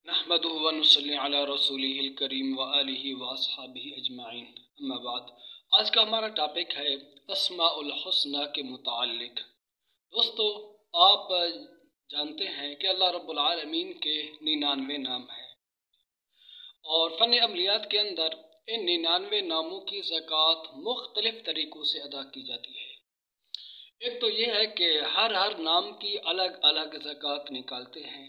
نحمده ونصلي علی رسولہ الکریم وآلہ واصحابہ اجمعین، اما بعد۔ آج کا ہمارا ٹاپک ہے اسماء الحسنہ کے متعلق۔ دوستو، آپ جانتے ہیں کہ اللہ رب العالمین کے 99 نام ہیں، اور فن عملیات کے اندر ان 99 ناموں کی زکوٰۃ مختلف طریقوں سے ادا کی جاتی ہے۔ ایک تو یہ ہے کہ ہر نام کی الگ الگ زکوٰۃ نکالتے ہیں۔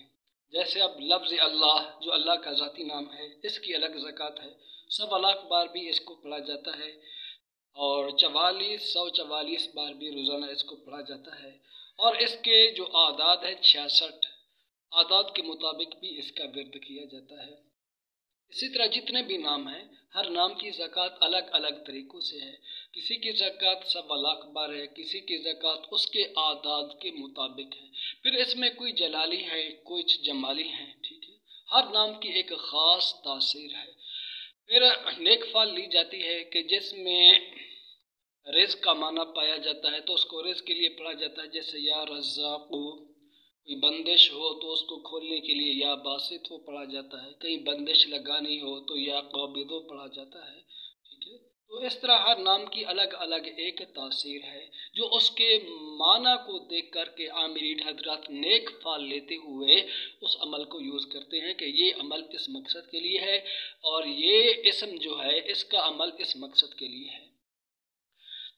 جیسے اب لفظ اللہ، جو اللہ کا ذاتی نام ہے، اس کی الگ زکوٰۃ ہے۔ 100 بار بھی اس کو پڑھا جاتا ہے، اور 144 بار بھی روزانہ اس کو پڑھا جاتا ہے، اور اس کے جو اعداد ہیں 66 اعداد کے مطابق بھی اس کا ورد کیا جاتا ہے۔ اسی طرح جتنے بھی نام ہیں، ہر نام کی زکوٰۃ الگ الگ طریقوں سے ہے۔ کسی کی زکوٰۃ 100 بار ہے، کسی کی زکوٰۃ اس کے اعداد کے مطابق ہے۔ پھر اس میں کوئی جلالی ہے، کچھ جمالی ہے، ٹھیک ہے۔ ہر نام کی ایک خاص تاثیر ہے۔ پھر نیک فعل لی جاتی ہے کہ جس میں رزق کا معنی پایا جاتا ہے تو اس کو رزق کے لیے پڑھا جاتا ہے، جیسے یا رزاق۔ کوئی بندش ہو تو اس کو کھولنے کے لیے یا باسط ہو پڑھا جاتا ہے، کہیں بندش لگانی ہو تو یا قابض ہو پڑھا جاتا ہے، ٹھیک ہے۔ تو اس طرح ہر نام کی الگ الگ ایک تاثیر ہے، جو اس کے معنی کو دیکھ کر کے عاملین حضرات نیک فعل لیتے ہوئے اس عمل کو یوز کرتے ہیں کہ یہ عمل اس مقصد کے لیے ہے، اور یہ اسم جو ہے اس کا عمل اس مقصد کے لیے ہے۔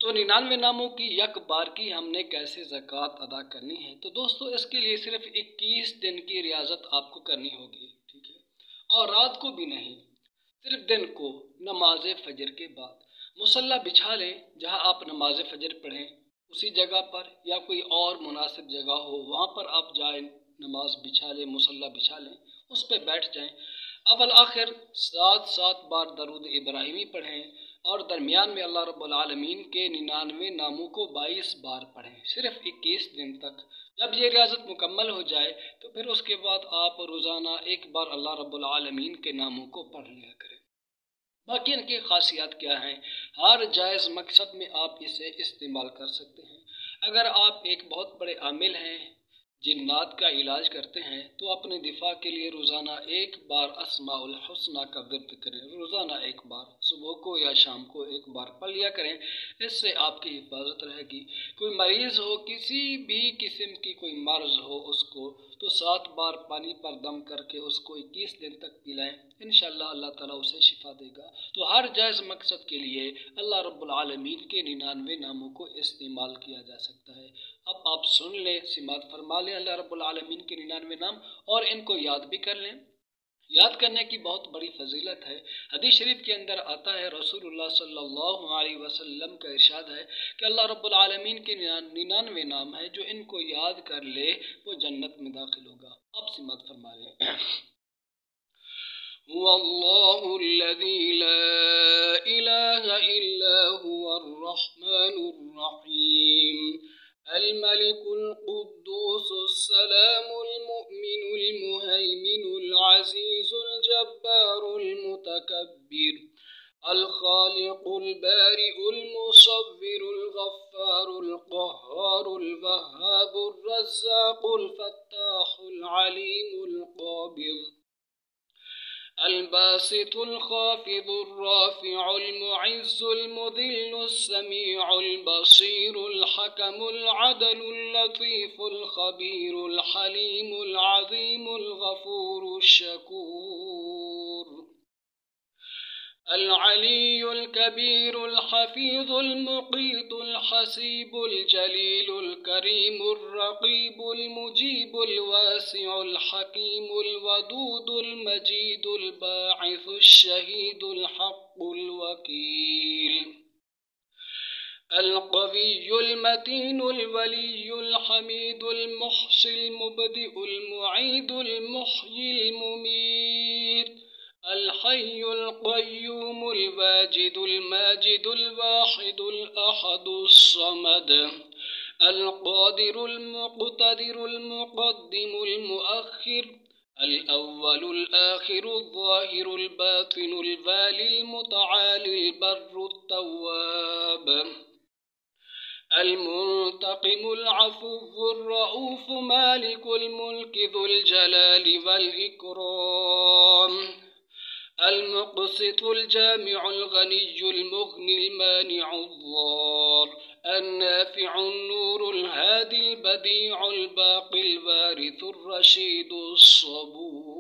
تو 99 ناموں کی یک بار کی ہم نے کیسے زکوٰۃ ادا کرنی ہے؟ تو دوستو، اس کے لیے صرف 21 دن کی ریاضت آپ کو کرنی ہوگی، ٹھیک ہے، اور رات کو بھی نہیں، صرف دن کو نماز فجر کے بعد مصلی بچھا لیں۔ جہاں آپ نماز فجر پڑھیں اسی جگہ پر، یا کوئی اور مناسب جگہ ہو وہاں پر آپ جائیں، نماز بچھا لیں، مصلی بچھا لیں، اس پہ بیٹھ جائیں۔ اول آخر 7 بار درود ابراہیمی پڑھیں، اور درمیان میں اللہ رب العالمین کے 99 ناموں کو 22 بار پڑھیں، صرف 21 دن تک۔ جب یہ ریاضت مکمل ہو جائے تو پھر اس کے بعد آپ روزانہ ایک بار اللہ رب العالمین کے ناموں کو پڑھ لیا کریں۔ باقی ان کی خاصیات کیا ہیں؟ ہر جائز مقصد میں آپ اسے استعمال کر سکتے ہیں۔ اگر آپ ایک بہت بڑے عامل ہیں، جنات کا علاج کرتے ہیں، تو اپنے دفاع کے لیے روزانہ ایک بار اسماء الحسنہ کا ورد کریں۔ روزانہ ایک بار، صبح کو یا شام کو ایک بار پڑھ لیا کریں، اس سے آپ کی حفاظت رہے گی۔ کوئی مریض ہو، کسی بھی قسم کی کوئی مرض ہو اس کو، تو 7 بار پانی پر دم کر کے اس کو 21 دن تک پلائیں، انشاءاللہ اللہ تعالیٰ اسے شفا دے گا۔ تو ہر جائز مقصد کے لیے اللہ رب العالمین کے 99 ناموں کو استعمال کیا جا سکتا ہے۔ اب آپ سن لیں، سماعت فرما لیں اللہ رب العالمین کے 99 نام، اور ان کو یاد بھی کر لیں۔ یاد کرنے کی بہت بڑی فضیلت ہے۔ حدیث شریف کے اندر آتا ہے، رسول اللہ صلی اللہ علیہ وسلم کا ارشاد ہے کہ اللہ رب العالمین کے 99 نام ہے، جو ان کو یاد کر لے وہ جنت میں داخل ہوگا۔ آپ سماعت فرما لیں۔ هو اللہ الذی لا الہ الا هو الرحمن الرحیم الملك القدوس السلام المؤمن المهيمن العزيز الجبار المتكبر الخالق البارئ المصور الغفار القهار الوهاب الرزاق الفتاح العليم القابض الباسط الخافض الرافع المعز المذل السميع البصير الحكم العدل اللطيف الخبير الحليم العظيم الغفور الشكور العلي الكبير الحفيظ المقيت الحسيب الجليل الكريم الرقيب المجيب الواسع الحكيم الودود المجيد الباعث الشهيد الحق الوكيل القوي المتين الولي الحميد المحصي المبدئ المعيد المحيي المميت الحي القيوم الواجد الماجد الواحد الأحد الصمد القادر المقتدر المقدم المؤخر الأول الآخر الظاهر الباطن الوالي المتعالي البر التواب المنتقم العفو الرؤوف مالك الملك ذو الجلال والإكرام المقسط الجامع الغني المغني المانع الضار النافع النور الهادي البديع الباقي الوارث الرشيد الصبور۔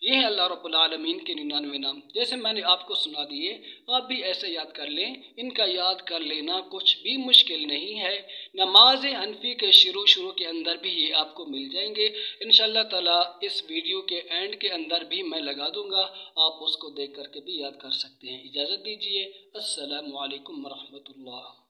یہ ہے اللہ رب العالمین کے 99 نام، جیسے میں نے آپ کو سنا دیے، آپ بھی ایسے یاد کر لیں۔ ان کا یاد کر لینا کچھ بھی مشکل نہیں ہے۔ نماز حنفی کے شروع کے اندر بھی یہ آپ کو مل جائیں گے انشاءاللہ تعالی۔ اس ویڈیو کے اینڈ کے اندر بھی میں لگا دوں گا، آپ اس کو دیکھ کر کے بھی یاد کر سکتے ہیں۔ اجازت دیجیے، السلام علیکم ورحمۃ اللہ۔